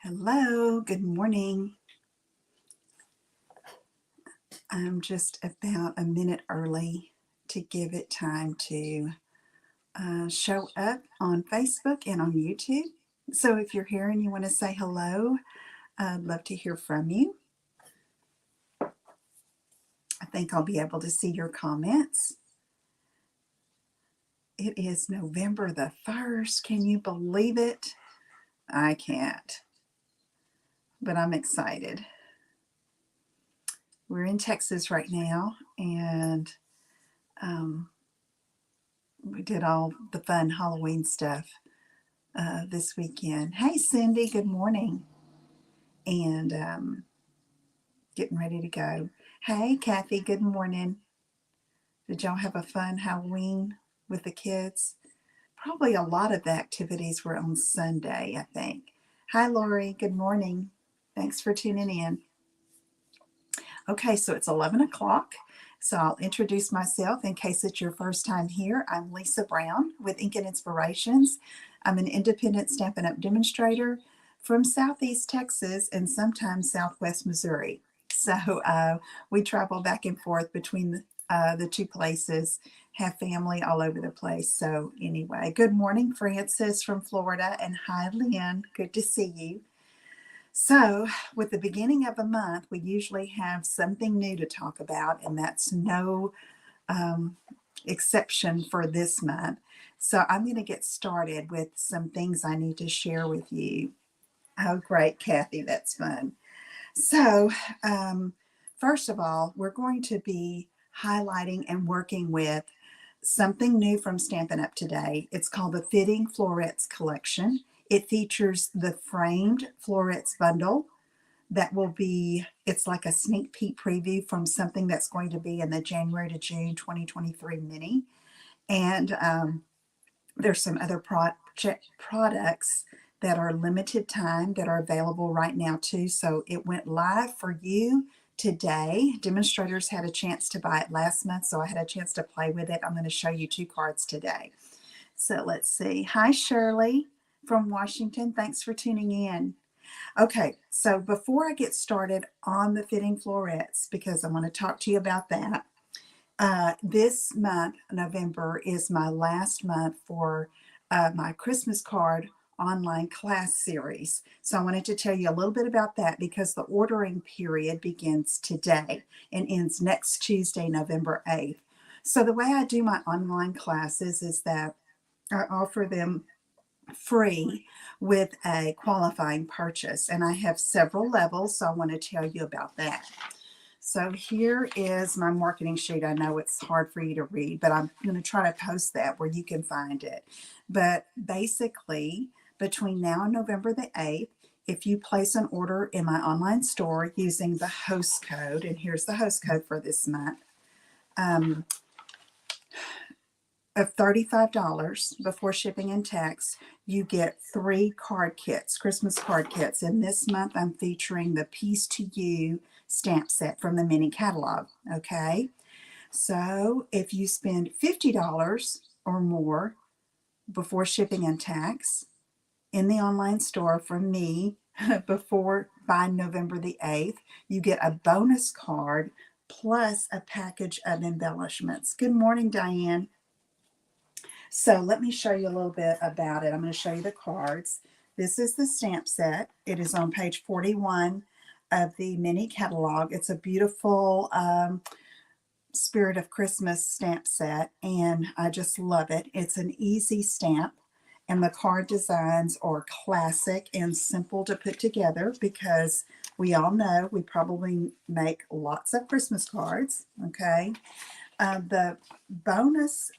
Hello, good morning. I'm just about a minute early to give it time to show up on Facebook and on YouTube. So if you're here and you want to say hello, I'd love to hear from you. I think I'll be able to see your comments. It is November the 1st. Can you believe it? I can't, but I'm excited. We're in Texas right now, and we did all the fun Halloween stuff this weekend. Hey, Cindy, good morning. And getting ready to go. Hey, Kathy, good morning. Did y'all have a fun Halloween with the kids? Probably a lot of the activities were on Sunday, I think. Hi, Lori, good morning. Thanks for tuning in. Okay, so it's 11 o'clock. So I'll introduce myself in case it's your first time here. I'm Lisa Brown with Ink and Inspirations. I'm an independent Stampin' Up! Demonstrator from Southeast Texas and sometimes Southwest Missouri. So we travel back and forth between the two places, have family all over the place. So anyway, good morning, Francis from Florida, and hi, Lynn. Good to see you. So, with the beginning of a month, we usually have something new to talk about, and that's no exception for this month. So, I'm going to get started with some things I need to share with you. Oh, great, Kathy, that's fun. So, first of all, we're going to be highlighting and working with something new from Stampin' Up! Today. It's called the Fitting Florets Collection. It features the framed Florets bundle that will be, it's like a sneak peek preview from something that's going to be in the January to June 2023 mini. And there's some other products that are limited time that are available right now too. So it went live for you today. Demonstrators had a chance to buy it last month, so I had a chance to play with it. I'm going to show you two cards today. So let's see. Hi, Shirley from Washington. Thanks for tuning in. Okay, so before I get started on the fitting florets, because I want to talk to you about that, this month, November, is my last month for my Christmas card online class series. So I wanted to tell you a little bit about that because the ordering period begins today and ends next Tuesday, November 8th. So the way I do my online classes is that I offer them free with a qualifying purchase, and I have several levels, so I want to tell you about that. So here is my marketing sheet. I know it's hard for you to read, but I'm going to try to post that where you can find it. But basically, between now and November the 8th, if you place an order in my online store using the host code, and here's the host code for this month, of $35 before shipping and tax, you get 3 card kits, Christmas card kits. And this month I'm featuring the Piece to You stamp set from the mini catalog. Okay, so if you spend $50 or more before shipping and tax in the online store from me by November the 8th, you get a bonus card plus a package of embellishments. Good morning, Diane. So let me show you a little bit about it. I'm going to show you the cards. This is the stamp set. It is on page 41 of the mini catalog. It's a beautiful Spirit of Christmas stamp set, and I just love it. It's an easy stamp, and the card designs are classic and simple to put together because we all know we probably make lots of Christmas cards, okay? The bonus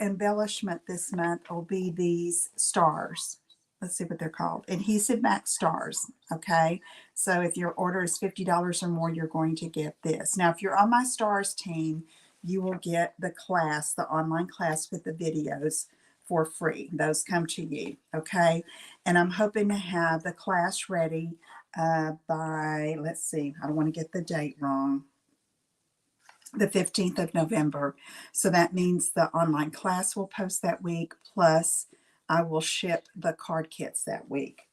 embellishment this month will be these stars. Let's see what they're called. Adhesive back stars. Okay. So if your order is $50 or more, you're going to get this. Now, if you're on my stars team, you will get the class, the online class with the videos for free. Those come to you. Okay. And I'm hoping to have the class ready by, let's see, I don't want to get the date wrong, the 15th of November. So that means the online class will post that week, plus I will ship the card kits that week.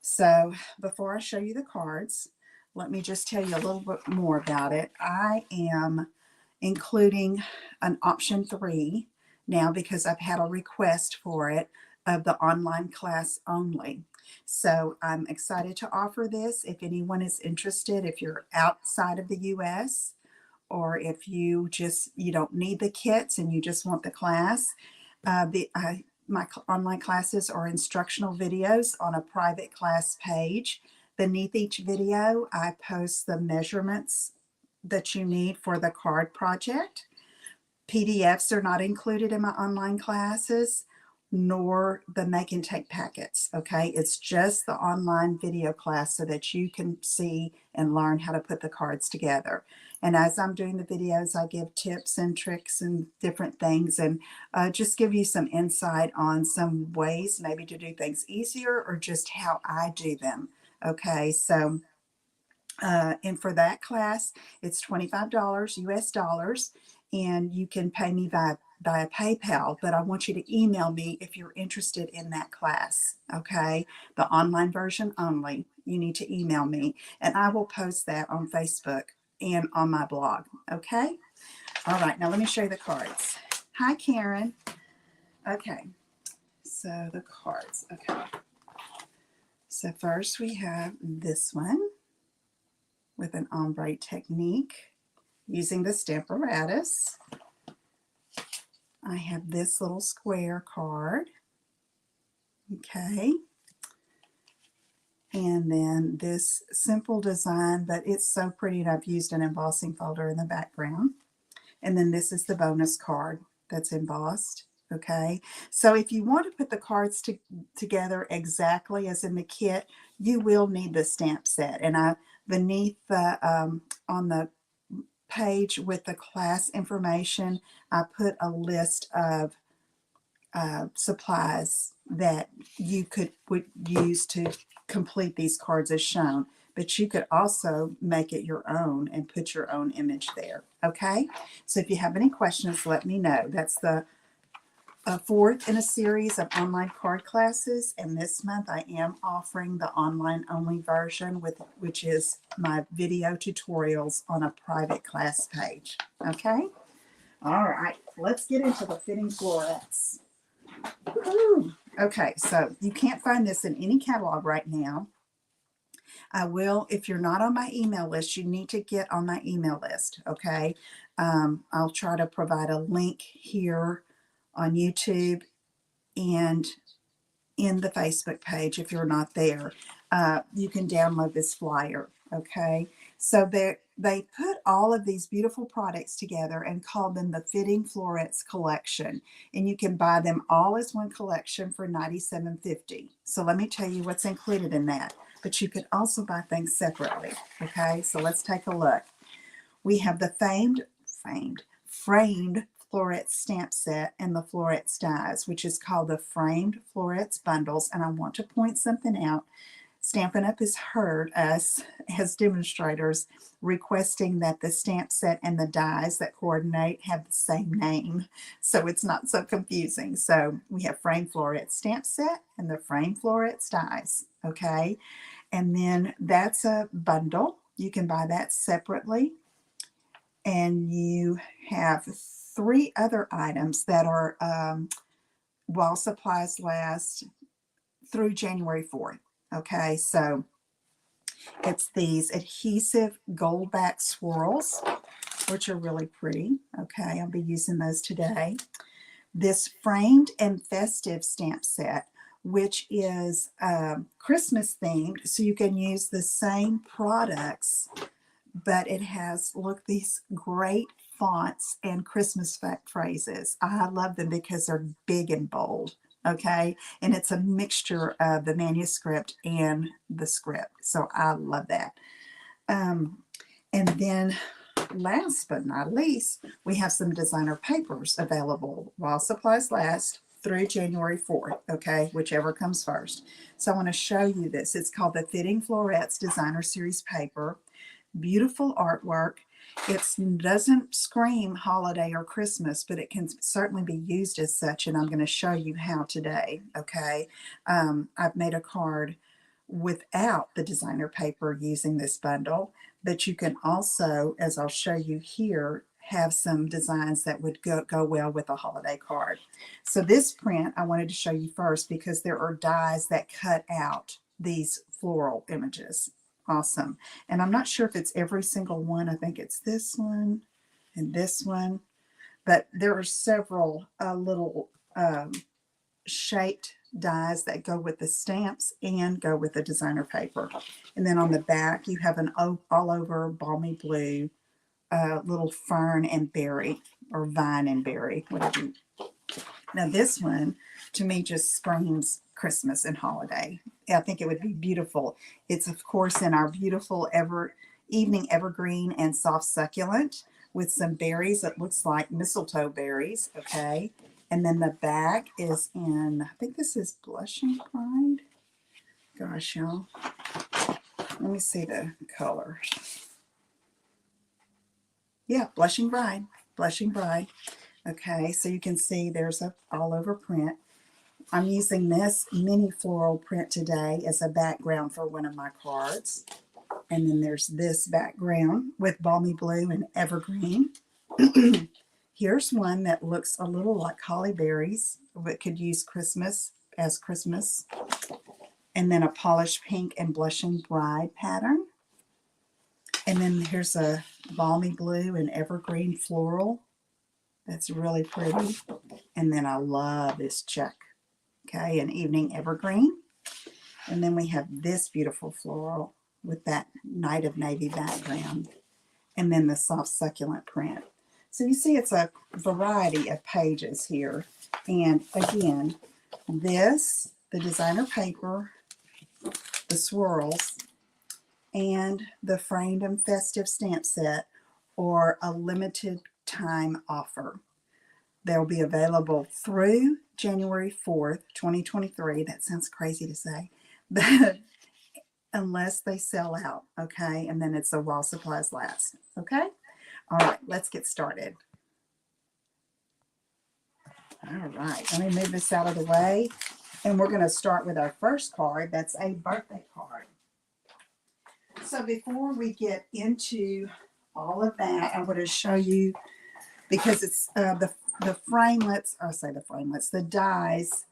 So before I show you the cards, let me just tell you a little bit more about it. I am including an option 3 now because I've had a request for it of the online class only. So I'm excited to offer this if anyone is interested, if you're outside of the US, or if you don't need the kits and you just want the class. My online classes are instructional videos on a private class page. Beneath each video, I post the measurements that you need for the card project. PDFs are not included in my online classes, nor the make and take packets. Okay, it's just the online video class so that you can see and learn how to put the cards together. And as I'm doing the videos, I give tips and tricks and different things, and just give you some insight on some ways maybe to do things easier or just how I do them. Okay, so and for that class, it's $25 US dollars, and you can pay me via PayPal, but I want you to email me if you're interested in that class, okay? The online version only. You need to email me, and I will post that on Facebook and on my blog, okay? All right, now let me show you the cards. Hi, Karen. Okay, so the cards, okay. So first we have this one with an ombre technique using the Stamparatus. I have this little square card, okay, and then this simple design, but it's so pretty, and I've used an embossing folder in the background. And then this is the bonus card that's embossed, okay. So if you want to put the cards together exactly as in the kit, you will need the stamp set. And beneath the on the page with the class information, I put a list of supplies that you would use to complete these cards as shown, but you could also make it your own and put your own image there. Okay, so if you have any questions, let me know. That's the fourth in a series of online card classes, and this month I am offering the online only version, which is my video tutorials on a private class page. Okay, all right, let's get into the fitting florets. Woo-hoo. Okay, so you can't find this in any catalog right now. I will, if you're not on my email list, you need to get on my email list, okay? I'll try to provide a link here on YouTube and in the Facebook page if you're not there. You can download this flyer, okay? So they put all of these beautiful products together and called them the Fitting Florets collection. And you can buy them all as one collection for $97.50. So let me tell you what's included in that. But you could also buy things separately, okay? So let's take a look. We have the framed Florets stamp set and the Florets dies, which is called the Framed Florets Bundles. And I want to point something out. Stampin' Up! Has heard us as demonstrators requesting that the stamp set and the dies that coordinate have the same name, so it's not so confusing. So we have Framed Florets stamp set and the Framed Florets dies, okay? And then that's a bundle. You can buy that separately. And you have 3 other items that are while supplies last through January 4th. Okay, so it's these adhesive gold back swirls, which are really pretty. Okay, I'll be using those today. This framed and festive stamp set, which is Christmas themed, so you can use the same products, but it has, look, these great fonts and Christmas phrases. I love them because they're big and bold, okay? And it's a mixture of the manuscript and the script, so I love that. And then last but not least, we have some designer papers available while supplies last through January 4th, okay, whichever comes first. So I want to show you this. It's called the Fitting Florets Designer Series paper. Beautiful artwork. It doesn't scream holiday or Christmas, but it can certainly be used as such, and I'm going to show you how today, okay? I've made a card without the designer paper using this bundle, but you can also, as I'll show you here, have some designs that would go well with a holiday card. So this print I wanted to show you first because there are dies that cut out these floral images. Awesome. And I'm not sure if it's every single one. I think it's this one and this one, but there are several little shaped dies that go with the stamps and go with the designer paper. And then on the back, you have an all over balmy blue little fern and berry, or vine and berry, whatever. Now this one, to me, just screams Christmas and holiday. I think it would be beautiful. It's, of course, in our beautiful evening evergreen and soft succulent with some berries. It looks like mistletoe berries, okay? And then the back is in, I think this is Blushing Bride. Gosh, y'all. Let me see the color. Yeah, Blushing Bride. Blushing Bride. Okay, so you can see there's a all over print. I'm using this mini floral print today as a background for one of my cards. And then there's this background with balmy blue and evergreen. Here's one that looks a little like holly berries, but could use Christmas as Christmas. And then a polished pink and Blushing Bride pattern. And then here's a balmy blue and evergreen floral. That's really pretty. And then I love this check. Okay, an evening evergreen. And then we have this beautiful floral with that Night of Navy background. And then the soft succulent print. So you see it's a variety of pages here. And again, this, the designer paper, the swirls, and the framed and festive stamp set are a limited time offer. They'll be available through January 4th, 2023. That sounds crazy to say, but unless they sell out, okay? And then it's a while supplies last, okay? All right, let's get started. All right, let me move this out of the way. And we're going to start with our first card. That's a birthday card. So before we get into all of that, I want to show you, because it's the framelets, I'll say the framelets, the dies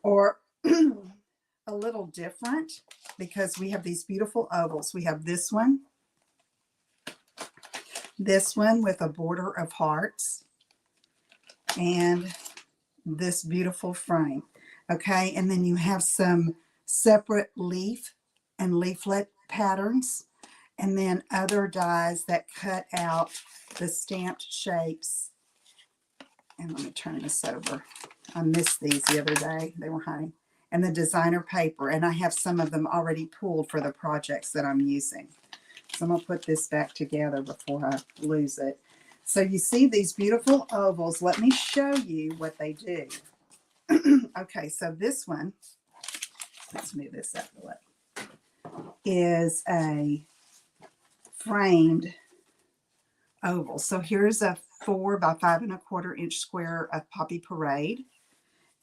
are a little different because we have these beautiful ovals. We have this one with a border of hearts, and this beautiful frame. Okay, and then you have some separate leaf and leaflet patterns, and then other dies that cut out the stamped shapes. And let me turn this over. I missed these the other day. They were hiding. And the designer paper, and I have some of them already pulled for the projects that I'm using. So I'm going to put this back together before I lose it. So you see these beautiful ovals. Let me show you what they do. Okay, so this one, let's move this out of the way, is a framed oval. So here's a 4 by 5 1/4 inch square of Poppy Parade.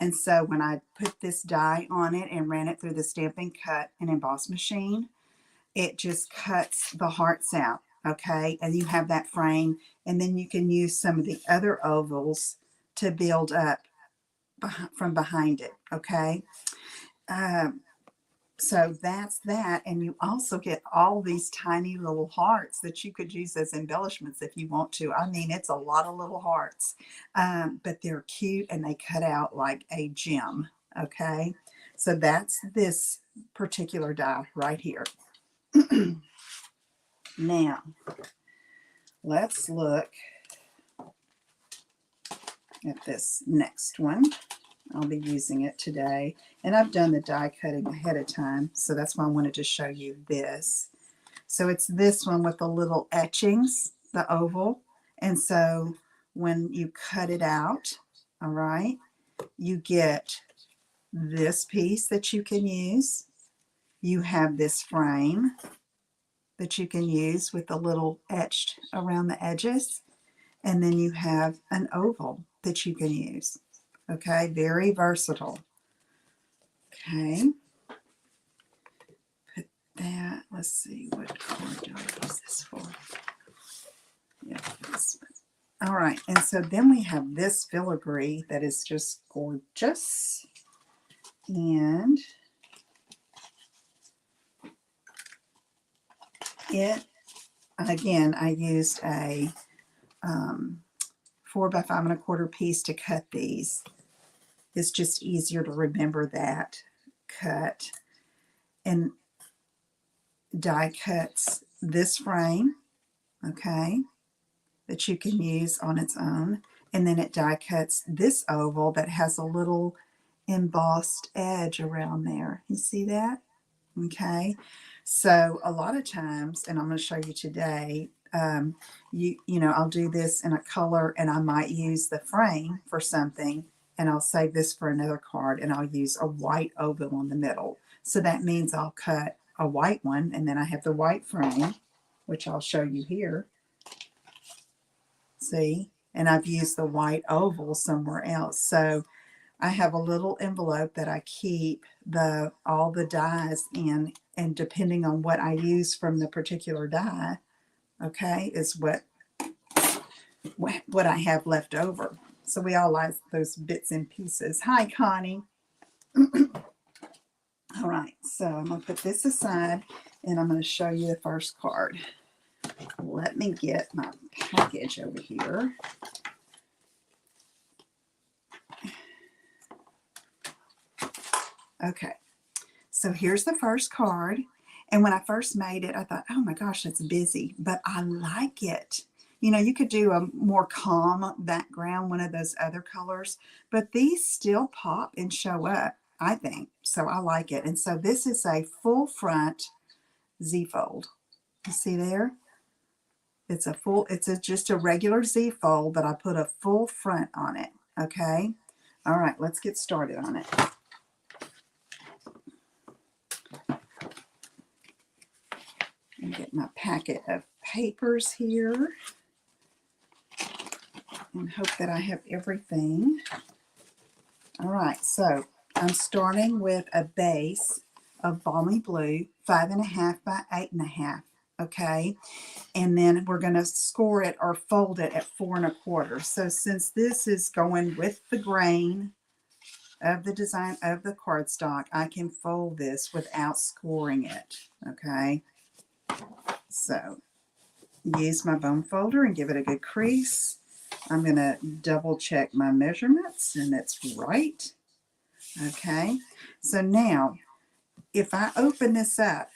And so when I put this die on it and ran it through the Stampin' Cut and Emboss machine, it just cuts the hearts out, okay? And you have that frame, and then you can use some of the other ovals to build up from behind it, okay? So that's that, and you also get all these tiny little hearts that you could use as embellishments if you want to. I mean, it's a lot of little hearts, but they're cute and they cut out like a gem, okay? So that's this particular die right here. Now, let's look at this next one. I'll be using it today. And I've done the die cutting ahead of time, so that's why I wanted to show you this. So it's this one with the little etchings, the oval. And so when you cut it out, all right, you get this piece that you can use. You have this frame that you can use with the little etched around the edges. And then you have an oval that you can use. Okay, very versatile. Okay, that. Let's see, what card do I use this for? Yeah, this one. All right, and so then we have this filigree that is just gorgeous. And it, again, I used a 4 by 5 1/4 piece to cut these. It's just easier to remember that cut. And die cuts this frame, okay, that you can use on its own. And then it die cuts this oval that has a little embossed edge around there. You see that? Okay. So a lot of times, and I'm going to show you today, you know, I'll do this in a color and I might use the frame for something, and I'll save this for another card and I'll use a white oval in the middle. So that means I'll cut a white one, and then I have the white frame, which I'll show you here. See? And I've used the white oval somewhere else. So I have a little envelope that I keep all the dies in, and depending on what I use from the particular die, okay, is what I have left over. So we all like those bits and pieces. Hi, Connie. All right, so I'm going to put this aside, and I'm going to show you the first card. Let me get my package over here. Okay, so here's the first card. And when I first made it, I thought, oh my gosh, that's busy, but I like it. You know, you could do a more calm background, one of those other colors, but these still pop and show up, I think. So I like it. And so this is a full front Z-fold. You see there? It's just a regular Z-fold, but I put a full front on it. Okay. All right, let's get started on it. And get my packet of papers here and hope that I have everything. All right, so I'm starting with a base of Balmy Blue, 5.5 by 8.5. Okay, and then we're going to score it or fold it at 4 1/4. So since this is going with the grain of the design of the cardstock, I can fold this without scoring it. Okay, so use my bone folder and give it a good crease. I'm going to double check my measurements, and it's right. Okay, so now if I open this up,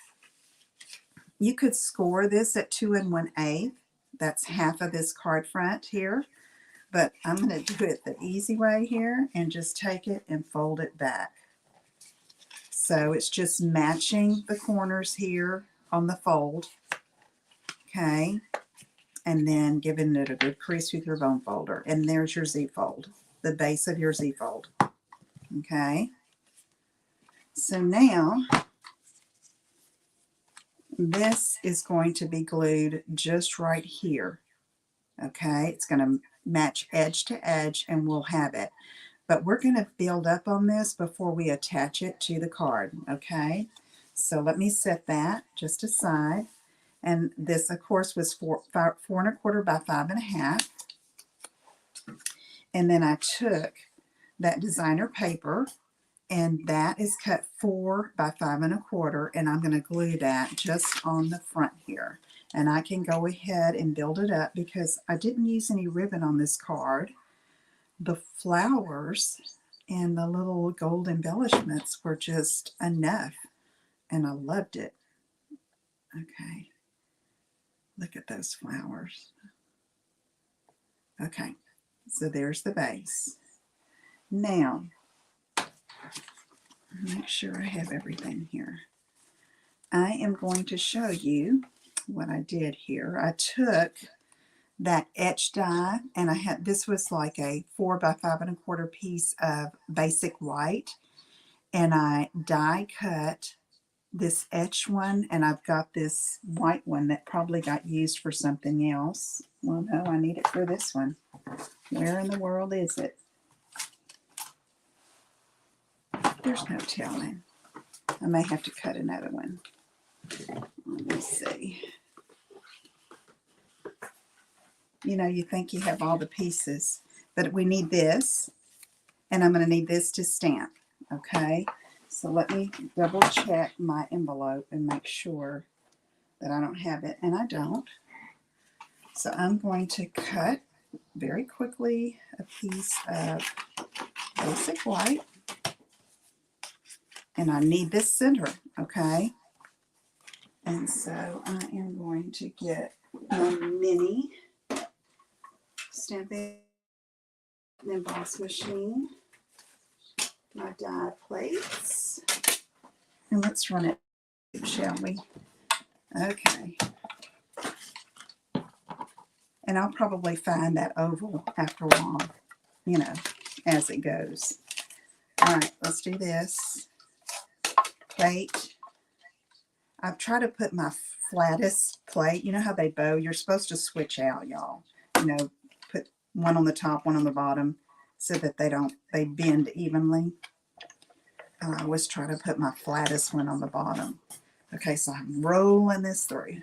you could score this at 2 1/8. That's half of this card front here. But I'm going to do it the easy way here and just take it and fold it back. So it's just matching the corners here on the fold. Okay. And then giving it a good crease with your bone folder. And there's your Z-fold, the base of your Z-fold. Okay. So now this is going to be glued just right here. Okay, it's going to match edge to edge and we'll have it. But we're going to build up on this before we attach it to the card. Okay, so let me set that just aside. And this, of course, was 4 1/4 by 5.5. And then I took that designer paper, and that is cut 4 by 5 1/4, and I'm going to glue that just on the front here. And I can go ahead and build it up because I didn't use any ribbon on this card. The flowers and the little gold embellishments were just enough, and I loved it. Okay, look at those flowers. Okay, so there's the base. Now, make sure I have everything here. I am going to show you what I did here. I took that etch die, and this was like a 4 by 5 1/4 piece of basic white, and I die cut this etch one, and I've got this white one that probably got used for something else. Well, no, I need it for this one. Where in the world is it? There's no telling. I may have to cut another one. Let me see. You know, you think you have all the pieces, but we need this, and I'm going to need this to stamp. Okay, so let me double check my envelope and make sure that I don't have it, and I don't. So I'm going to cut very quickly a piece of basic white, and I need this center, okay? And so I am going to get my mini stamping emboss machine, my die plates, and let's run it, shall we? Okay. And I'll probably find that oval after a while, you know, as it goes. All right, let's do this. Plate. I've tried to put my flattest plate. You know how they bow? You're supposed to switch out, y'all. You know, put one on the top, one on the bottom, so that they bend evenly. I always try to put my flattest one on the bottom. Okay, so I'm rolling this through.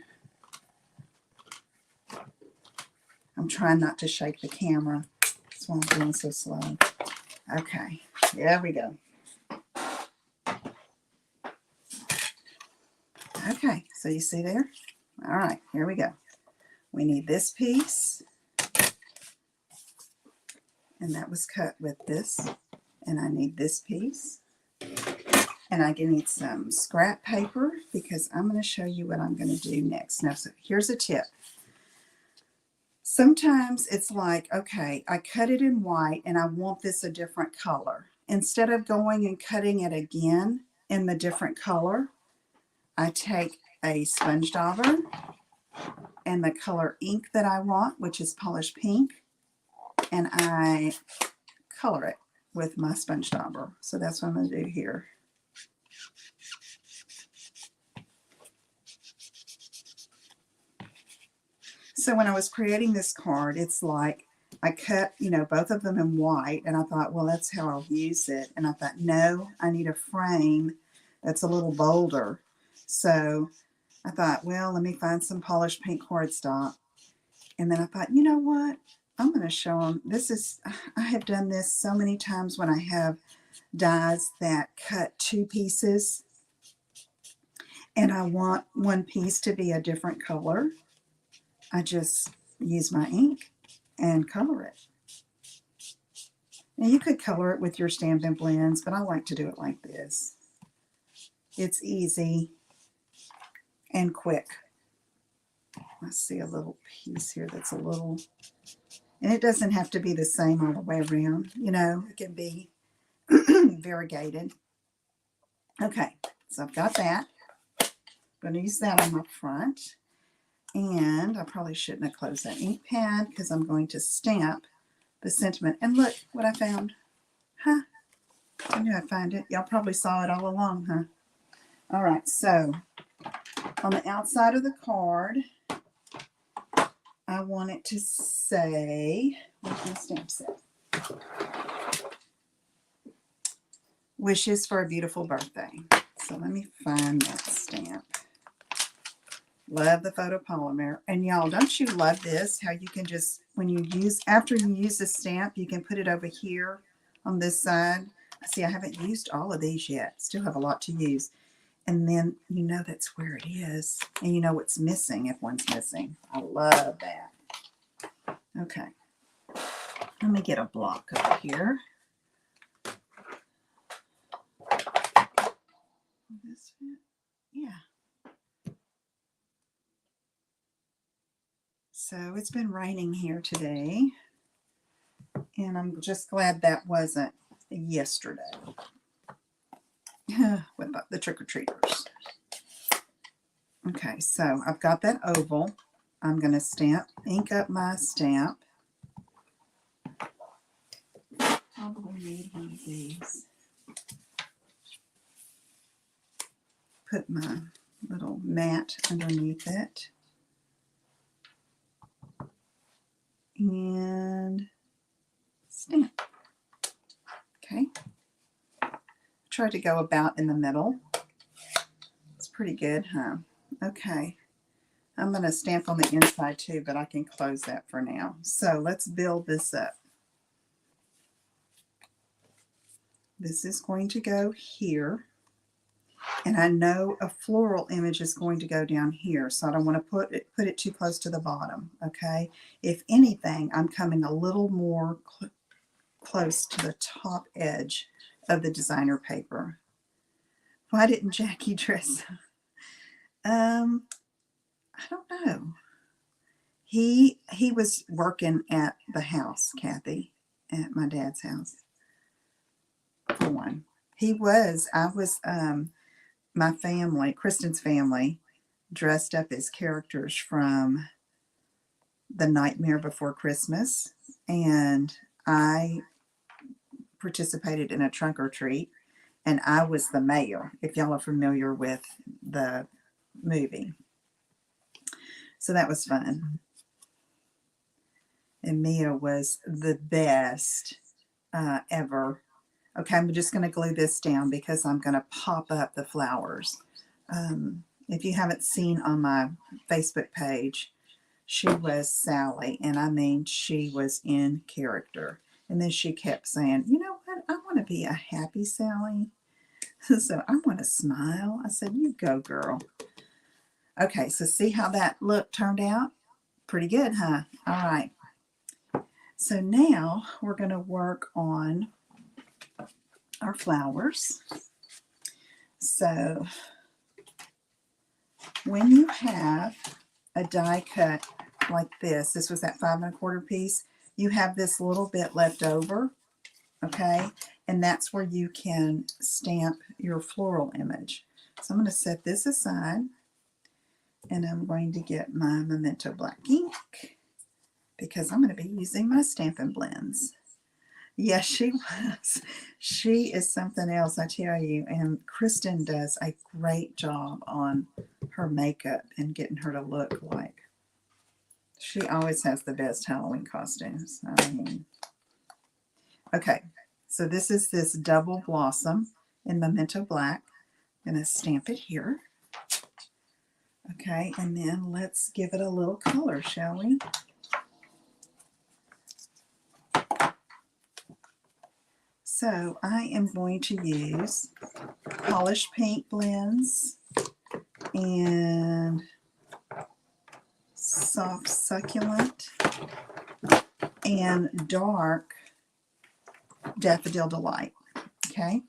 I'm trying not to shake the camera. That's why I'm doing so slow. Okay, there we go. Okay, so you see there? All right, here we go. We need this piece. And that was cut with this. And I need this piece. And I need some scrap paper because I'm going to show you what I'm going to do next. Now, so here's a tip. Sometimes it's like, okay, I cut it in white and I want this a different color. Instead of going and cutting it again in the different color, I take a sponge dauber and the color ink that I want, which is polished pink, and I color it with my sponge dauber. So that's what I'm going to do here. So when I was creating this card, it's like I cut, you know, both of them in white, and I thought, well, that's how I'll use it. And I thought, no, I need a frame that's a little bolder. So I thought, well, let me find some polished pink cardstock. And then I thought, you know what? I'm going to show them. I have done this so many times when I have dies that cut two pieces and I want one piece to be a different color. I just use my ink and color it. Now you could color it with your Stampin' Blends, but I like to do it like this. It's easy and quick. I see a little piece here that's a little, and it doesn't have to be the same all the way around. You know, it can be variegated. Okay, so I've got that. I'm going to use that on my front. And I probably shouldn't have closed that ink pad because I'm going to stamp the sentiment. And look what I found. Huh? I knew I'd find it. Y'all probably saw it all along, huh? All right, so on the outside of the card, I want it to say, where's my stamp set? Wishes for a beautiful birthday. So let me find that stamp. Love the photopolymer. And y'all, don't you love this? How you can just, after you use the stamp, you can put it over here on this side. See, I haven't used all of these yet. Still have a lot to use. And then you know that's where it is. And you know what's missing if one's missing. I love that. Okay. Let me get a block over here. Will this fit? Yeah. So it's been raining here today, and I'm just glad that wasn't yesterday with the trick-or-treaters. Okay, so I've got that oval. I'm going to ink up my stamp. Probably need one of these. Put my little mat underneath it. And stamp. Okay. Try to go about in the middle. It's pretty good, huh? Okay. I'm going to stamp on the inside too, but I can close that for now. So let's build this up. This is going to go here. And I know a floral image is going to go down here, so I don't want to put it too close to the bottom, okay? If anything, I'm coming a little more close to the top edge of the designer paper. Why didn't Jackie dress? I don't know. He was working at the house, Kathy, at my dad's house. For one, I was my family, Kristen's family, dressed up as characters from The Nightmare Before Christmas, and I participated in a trunk or treat, and I was the mayor, if y'all are familiar with the movie. So that was fun. And Mia was the best ever. Okay, I'm just going to glue this down because I'm going to pop up the flowers. If you haven't seen on my Facebook page, she was Sally, and I mean, she was in character. And then she kept saying, you know what, I want to be a happy Sally. So I want to smile. I said, you go, girl. Okay, so see how that look turned out? Pretty good, huh? All right. So now we're going to work on our flowers. So when you have a die cut like this was that 5 1/4 piece, you have this little bit left over, okay? And that's where you can stamp your floral image. So I'm going to set this aside, and I'm going to get my Memento Black ink because I'm going to be using my Stampin' Blends. Yes, she was. She is something else, I tell you. And Kristen does a great job on her makeup and getting her to look like. She always has the best Halloween costumes. I mean, okay. So this is this Double Blossom in Memento Black. I'm going to stamp it here. Okay, and then let's give it a little color, shall we? So I am going to use Polished Paint Blends and Soft Succulent and Dark Daffodil Delight. Okay.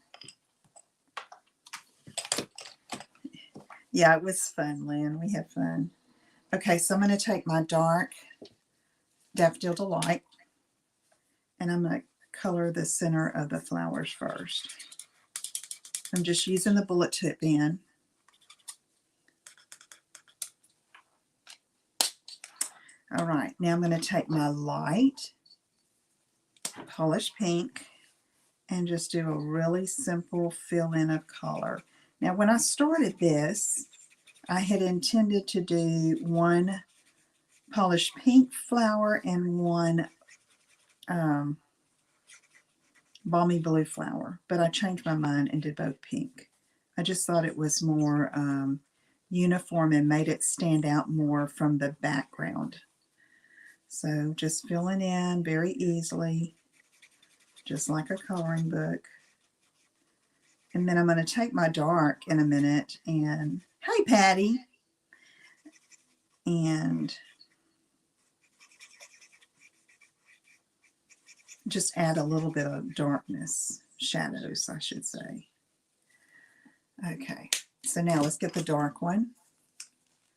Yeah, it was fun, Lynn. We had fun. Okay, so I'm going to take my dark Daffodil Delight, and I'm going to color the center of the flowers first. I'm just using the bullet tip pen. All right, now I'm going to take my light polished pink and just do a really simple fill-in of color. Now, when I started this, I had intended to do one polished pink flower and one balmy blue flower, but I changed my mind and did both pink. I just thought it was more uniform and made it stand out more from the background. So just filling in very easily, just like a coloring book. And then I'm going to take my dark in a minute and, hi Patty, and just add a little bit of darkness, shadows, I should say. Okay, so now let's get the dark one.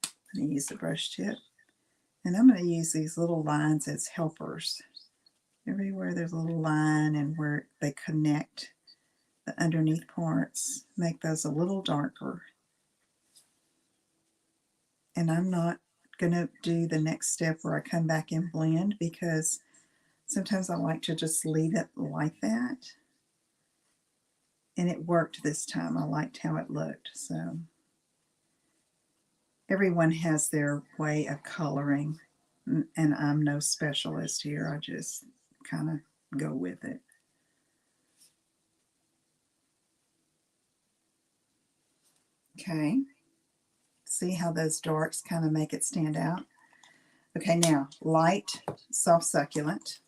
I'm going to use the brush tip, and I'm going to use these little lines as helpers. Everywhere there's a little line and where they connect the underneath parts, make those a little darker. And I'm not going to do the next step where I come back and blend because sometimes I like to just leave it like that. And it worked this time. I liked how it looked. So everyone has their way of coloring, and I'm no specialist here. I just kind of go with it. Okay, See how those darks kind of make it stand out? Okay, now light soft succulent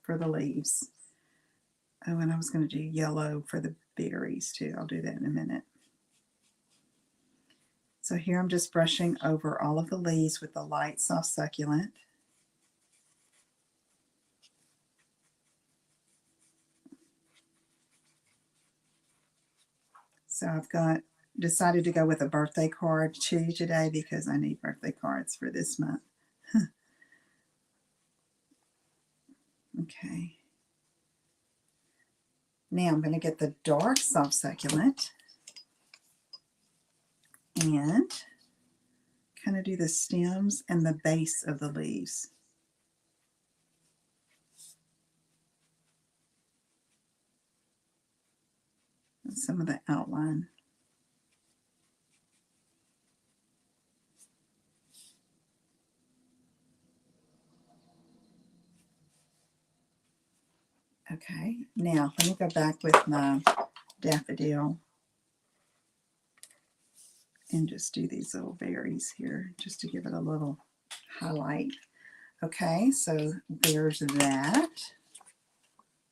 for the leaves. Oh, and I was going to do yellow for the berries too. I'll do that in a minute. So here I'm just brushing over all of the leaves with the light soft succulent. So I've decided to go with a birthday card too today because I need birthday cards for this month. Okay. Now I'm going to get the dark soft succulent and kind of do the stems and the base of the leaves. And some of the outline. Okay, now let me go back with my daffodil and just do these little berries here just to give it a little highlight. Okay, so there's that.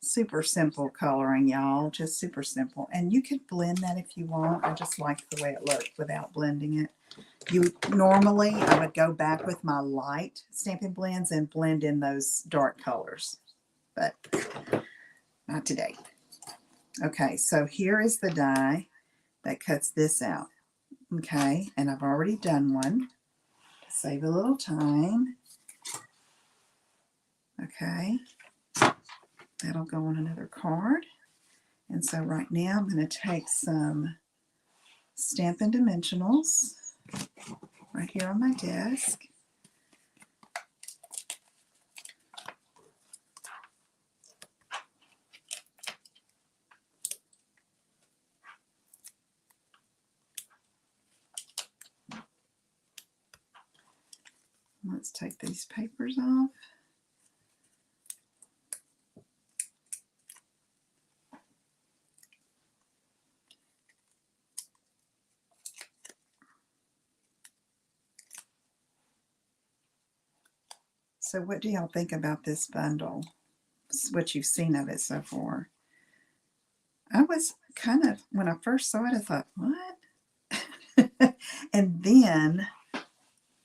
Super simple coloring, y'all, just super simple. And you could blend that if you want. I just like the way it looked without blending it. Normally, I would go back with my light Stampin' Blends and blend in those dark colors, but not today. Okay, so here is the die that cuts this out. Okay, and I've already done one to save a little time. Okay, that'll go on another card. And so right now I'm going to take some Stampin' Dimensionals right here on my desk. Let's take these papers off. So what do y'all think about this bundle? What you've seen of it so far? I was kind of, when I first saw it, I thought, what? And then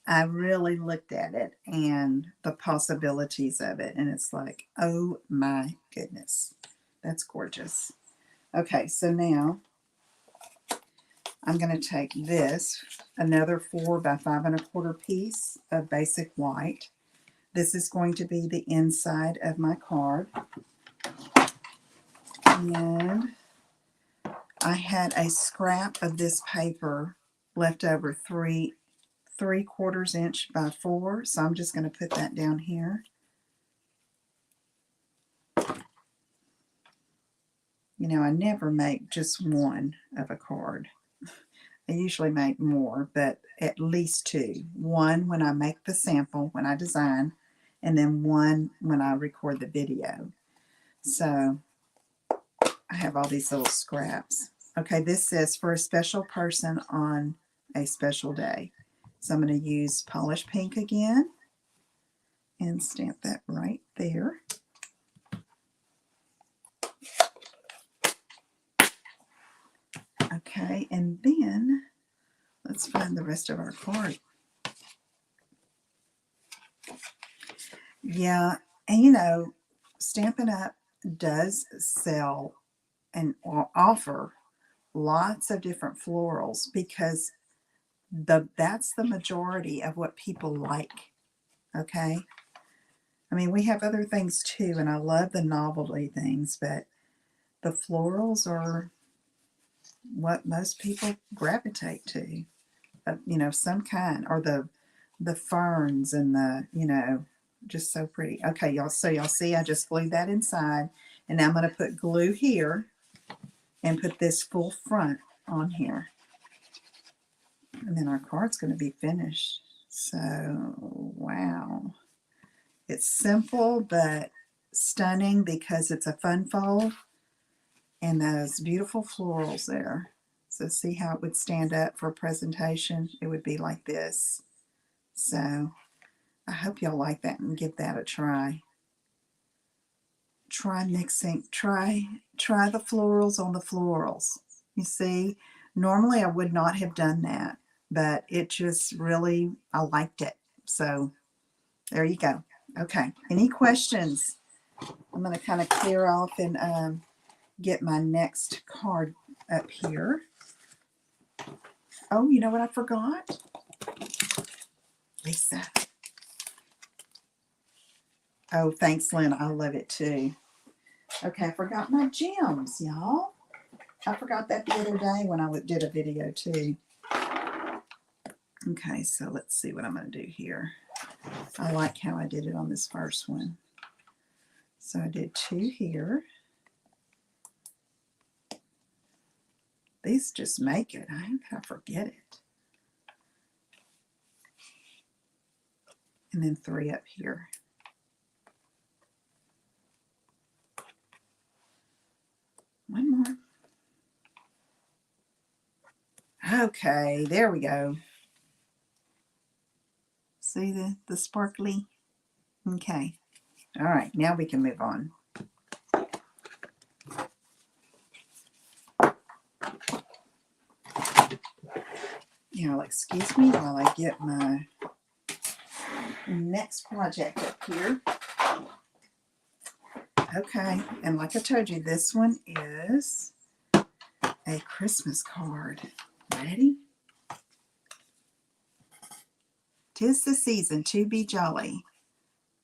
I really looked at it and the possibilities of it, and it's like, oh my goodness, that's gorgeous. Okay, so now I'm going to take this, another 4 by 5 1/4 piece of basic white. This is going to be the inside of my card. And I had a scrap of this paper left over, 3/4 inch by 4. So I'm just going to put that down here. You know, I never make just one of a card. I usually make more, but at least 2. One when I make the sample, when I design, and then one when I record the video. So I have all these little scraps. Okay, this says for a special person on a special day. So I'm going to use Polish Pink again and stamp that right there. Okay, and then let's find the rest of our card. Yeah, and you know, Stampin' Up! Does sell and offer lots of different florals because that's the majority of what people like. Okay, I mean, we have other things too, and I love the novelty things, but the florals are what most people gravitate to. You know, some kind, or the ferns and the, you know, just so pretty. Okay, y'all, so y'all see I just glued that inside, and now I'm going to put glue here and put this full front on here, and then our card's going to be finished. So wow, it's simple but stunning because it's a fun fold and those beautiful florals there. So see how it would stand up for a presentation? It would be like this. So I hope y'all like that and give that a try. Try mixing, try the florals on the florals. You see, normally I would not have done that, but it just really, I liked it. So there you go. Okay, any questions? I'm going to kind of clear off and get my next card up here. Oh, you know what I forgot? Lisa. Oh, thanks, Lynn. I love it too. Okay, I forgot my gems, y'all. I forgot that the other day when I did a video too. Okay, so let's see what I'm going to do here. I like how I did it on this first one. So I did 2 here. These just make it. How could I forget it? And then 3 up here. One more. Okay, there we go. See the sparkly? Okay. All right, now we can move on. Now, excuse me while I get my next project up here. Okay, and like I told you, this one is a Christmas card. Ready? 'Tis the season to be jolly.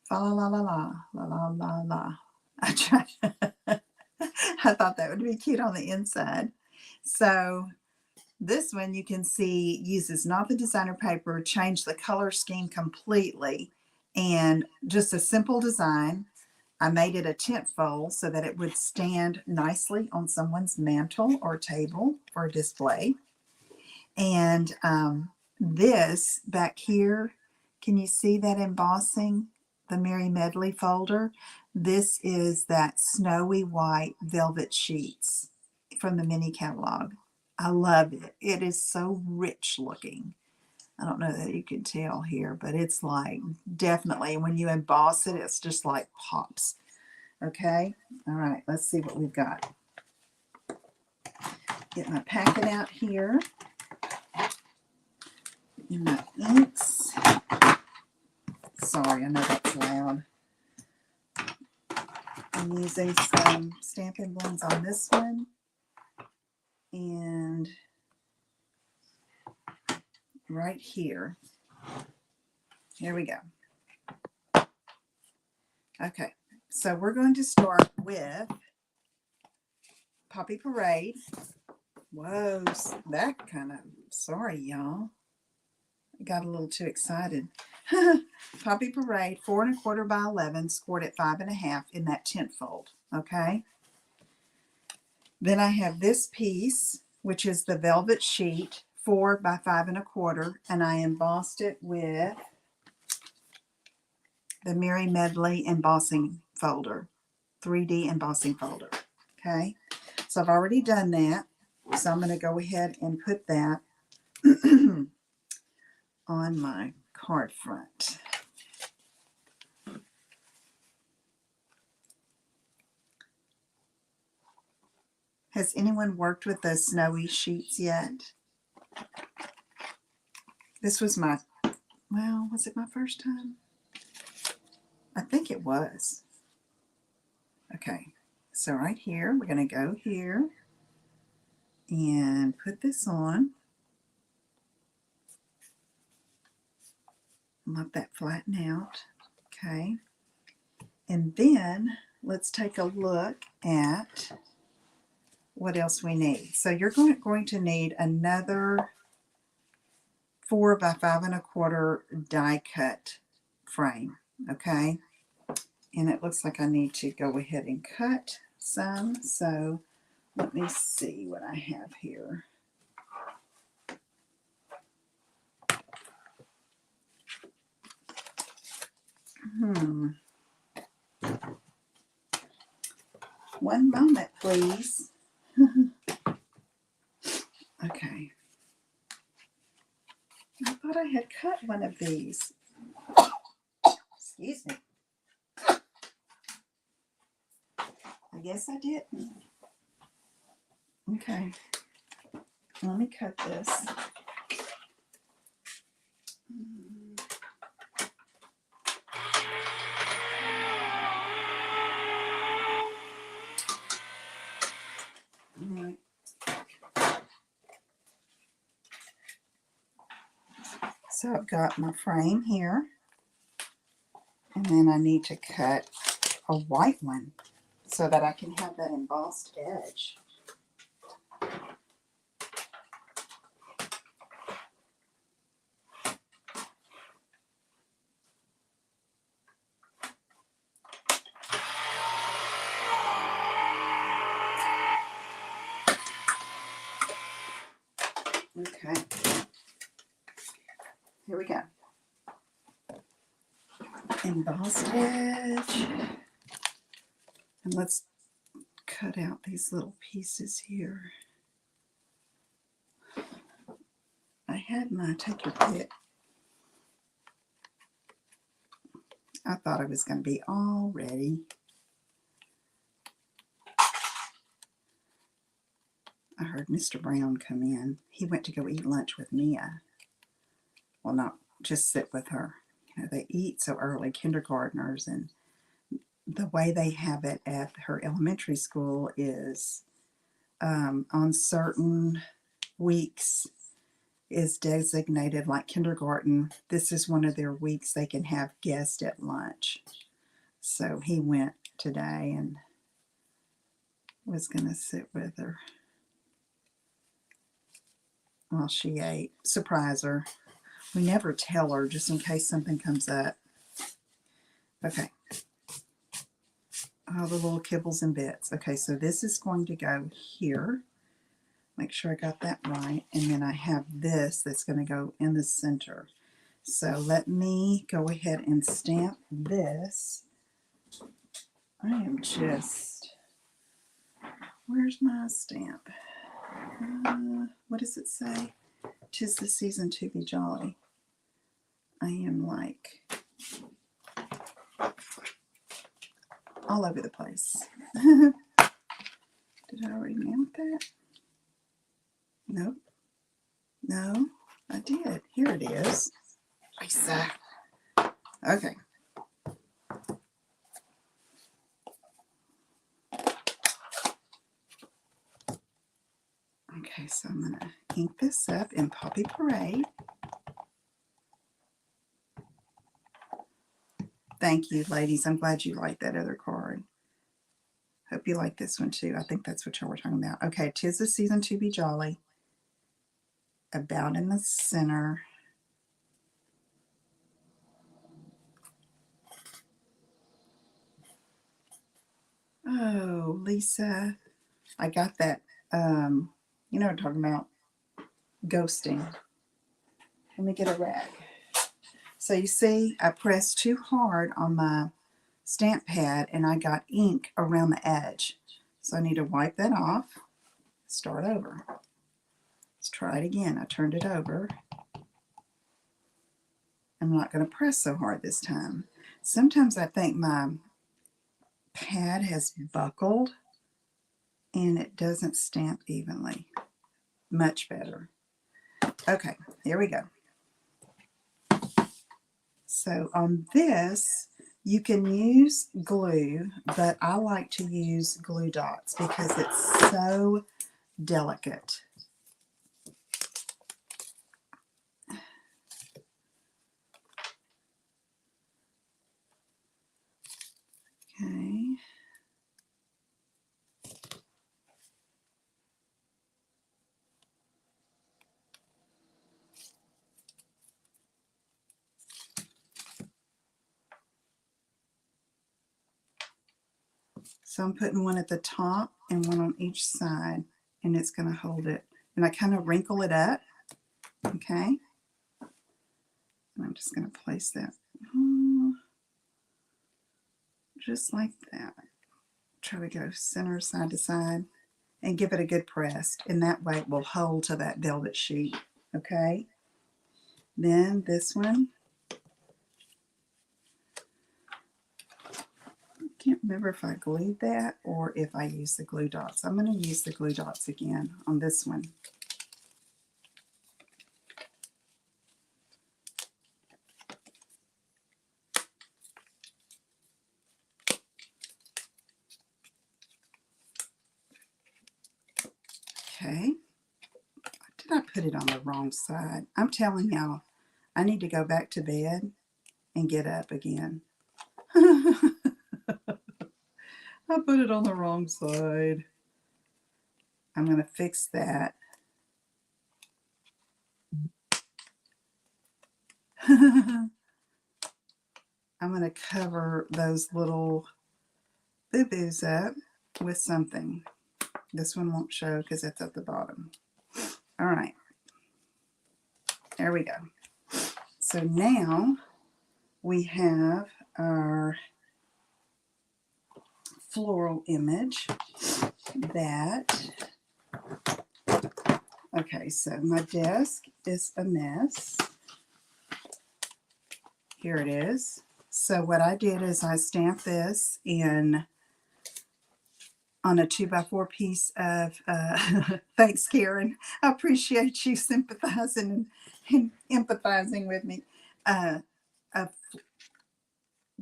Fa la la la la la la la la. I tried. I thought that would be cute on the inside. So this one you can see uses not the designer paper, changed the color scheme completely, and just a simple design. I made it a tent fold so that it would stand nicely on someone's mantle or table for display. And this back here, can you see that embossing? The Merry Medley folder. This is that snowy white velvet sheets from the mini catalog. I love it. It is so rich looking. I don't know that you can tell here, but it's like definitely when you emboss it, it's just like pops. Okay. All right. Let's see what we've got. Get my packet out here. And my inks. Sorry, I know that's loud. I'm using some Stampin' Blends on this one. And right here. Here we go. Okay, so we're going to start with Poppy Parade. Whoa, that kind of, sorry y'all. I got a little too excited. Poppy Parade, 4 1/4 by 11, scored at 5 1/2 in that tent fold. Okay. Then I have this piece, which is the velvet sheet, 4 by 5 1/4, and I embossed it with the Merry Medley embossing folder, 3D embossing folder. Okay. So I've already done that. So I'm going to go ahead and put that on my card front. Has anyone worked with those snowy sheets yet? This was my, well, was it my first time? I think it was. Okay, so right here, we're going to go here and put this on. Let that flatten out. Okay, and then let's take a look at what else we need. So you're going to need another 4 by 5 1/4 die cut frame. Okay, and it looks like I need to go ahead and cut some. So let me see what I have here. One moment, please. I had cut one of these. Excuse me. I guess I didn't. Okay. Let me cut this. All right. So I've got my frame here, and then I need to cut a white one so that I can have that embossed edge. Okay, here we go. Embossed edge. And let's cut out these little pieces here. I had my, take your pick. I thought I was going to be all ready. I heard Mr. Brown come in. He went to go eat lunch with Mia. Well, not just sit with her. You know, they eat so early, kindergartners, and the way they have it at her elementary school is on certain weeks is designated like kindergarten. This is one of their weeks they can have guests at lunch. So he went today and was going to sit with her while she ate. Surprise her. We never tell her just in case something comes up. Okay. All the little kibbles and bits. Okay, so this is going to go here. Make sure I got that right. And then I have this that's going to go in the center. So let me go ahead and stamp this. I am just, where's my stamp? What does it say? 'Tis the season to be jolly. I am like all over the place. Did I already mount that? Nope. No, I did. Here it is. Lisa. Okay. Okay, so I'm going to ink this up in Poppy Parade. Thank you, ladies. I'm glad you liked that other card. Hope you like this one too. I think that's what y'all were talking about. Okay, 'tis the season to be jolly. About in the center. Oh, Lisa. I got that. You know what I'm talking about. Ghosting. Let me get a rag. So you see, I pressed too hard on my stamp pad and I got ink around the edge. So I need to wipe that off. Start over. Let's try it again. I turned it over. I'm not going to press so hard this time. Sometimes I think my pad has buckled and it doesn't stamp evenly. Much better. Okay, here we go. So on this, you can use glue, but I like to use glue dots because it's so delicate. Okay. So I'm putting one at the top and one on each side, and it's going to hold it. And I kind of wrinkle it up, okay? And I'm just going to place that just like that. Try to go center, side to side, and give it a good press. And that way it will hold to that velvet sheet, okay? Then this one, I can't remember if I glued that or if I used the glue dots. I'm going to use the glue dots again on this one. Okay. Did I put it on the wrong side? I'm telling y'all, I need to go back to bed and get up again. I put it on the wrong side. I'm going to fix that. I'm going to cover those little boo-boos up with something. This one won't show because it's at the bottom. All right. There we go. So now we have our floral image that, okay, so my desk is a mess. Here it is. So what I did is I stamped this in on a 2x4 piece of, thanks Karen, I appreciate you sympathizing and empathizing with me, of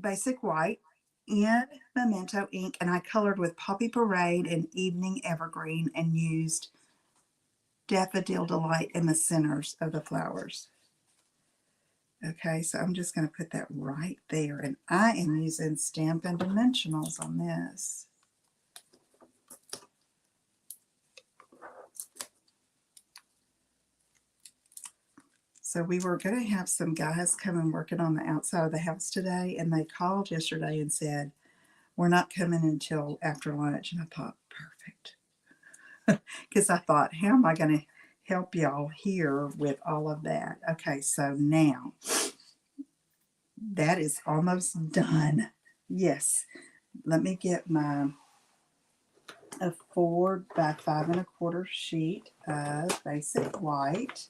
basic white in Memento ink, and I colored with Poppy Parade and Evening Evergreen and used Daffodil Delight in the centers of the flowers. Okay, so I'm just going to put that right there, and I am using Stampin' Dimensionals on this. So we were going to have some guys come and working on the outside of the house today, and they called yesterday and said, we're not coming until after lunch. And I thought, perfect. Because I thought, how am I going to help y'all here with all of that? Okay, so now that is almost done. Yes, let me get my a 4 by 5 1/4 sheet of basic white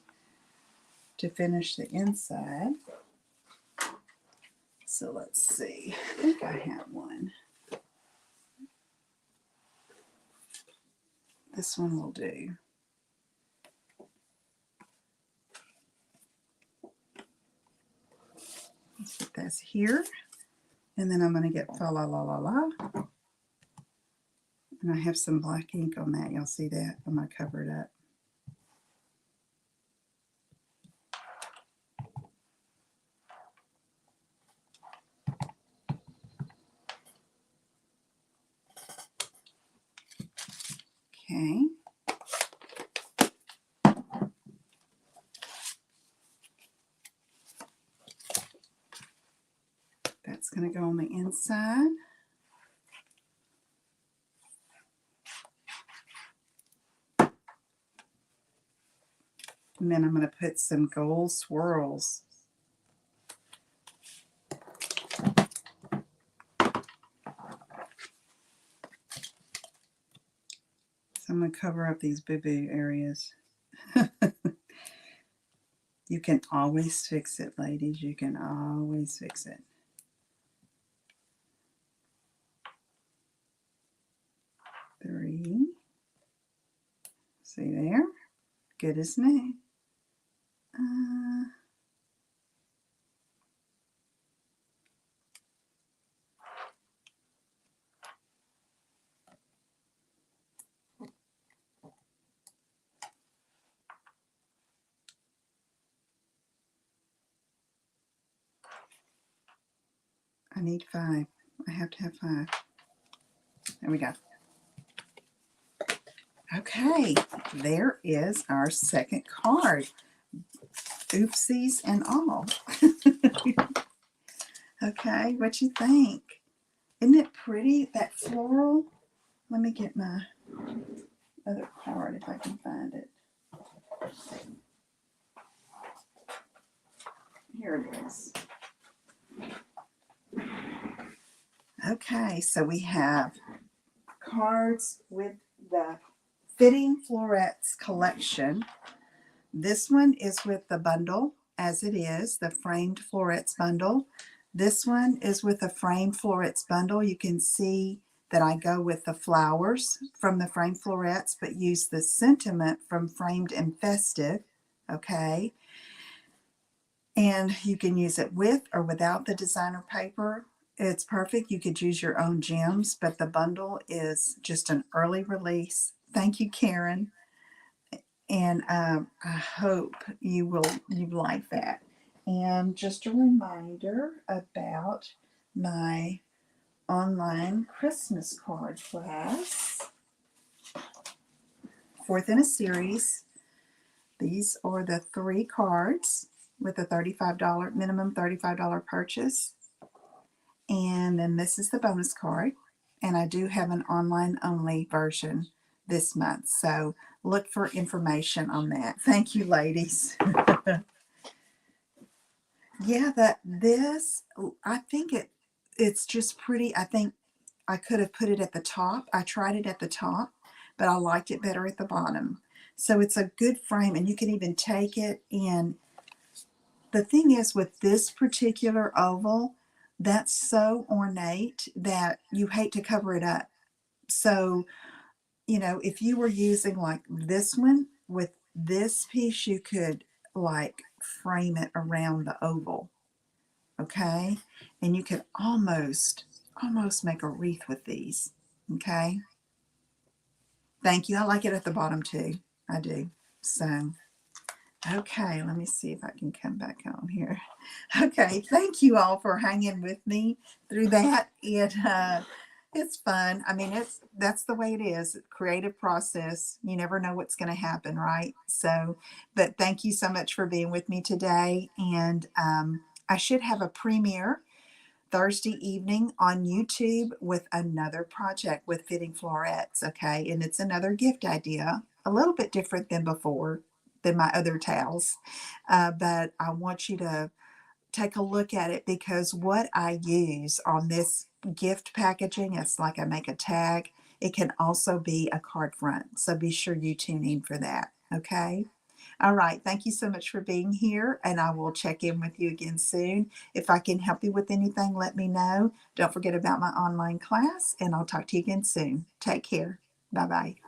to finish the inside. So let's see. I think I have one. This one will do. Let's put this here. And then I'm going to get Fa La La La La. And I have some black ink on that. You'll see that. I'm going to cover it up. Okay. That's going to go on the inside. And then I'm going to put some gold swirls. So I'm going to cover up these boo-boo areas. You can always fix it, ladies. You can always fix it. Three. See there? Good as new. I need 5. I have to have 5. There we go. Okay, there is our second card. Oopsies and all. Okay, what you think? Isn't it pretty, that floral? Let me get my other card if I can find it. Here it is. Okay, so we have cards with the Fitting Florets collection. This one is with the bundle, as it is, the framed florets bundle. This one is with a framed florets bundle. You can see that I go with the flowers from the framed florets, but use the sentiment from Framed and Festive, okay? And you can use it with or without the designer paper. It's perfect. You could use your own gems, but the bundle is just an early release. Thank you, Karen. And I hope you like that. And just a reminder about my online Christmas card class, fourth in a series. These are the 3 cards with a $35 minimum $35 purchase. And then this is the bonus card. And I do have an online only version this month. So look for information on that. Thank you, ladies. Yeah, I think it's just pretty. I think I could have put it at the top. I tried it at the top, but I liked it better at the bottom. So it's a good frame, and you can even take it in. The thing is, with this particular oval, that's so ornate that you hate to cover it up. So, if you were using like this one with this piece, you could like frame it around the oval, okay? And you could almost make a wreath with these, okay? Thank you. I like it at the bottom too. I do. So, okay, let me see if I can come back on here. Okay, thank you all for hanging with me through that. It's fun. I mean, that's the way it is. Creative process. You never know what's going to happen, right? So, but thank you so much for being with me today. And I should have a premiere Thursday evening on YouTube with another project with Fitting Florets, okay? And it's another gift idea, a little bit different than before, than my other towels. But I want you to take a look at it because what I use on this gift packaging, it's like I make a tag. It can also be a card front. So be sure you tune in for that, okay? All right. Thank you so much for being here, and I will check in with you again soon. If I can help you with anything, let me know. Don't forget about my online class, and I'll talk to you again soon. Take care. Bye-bye.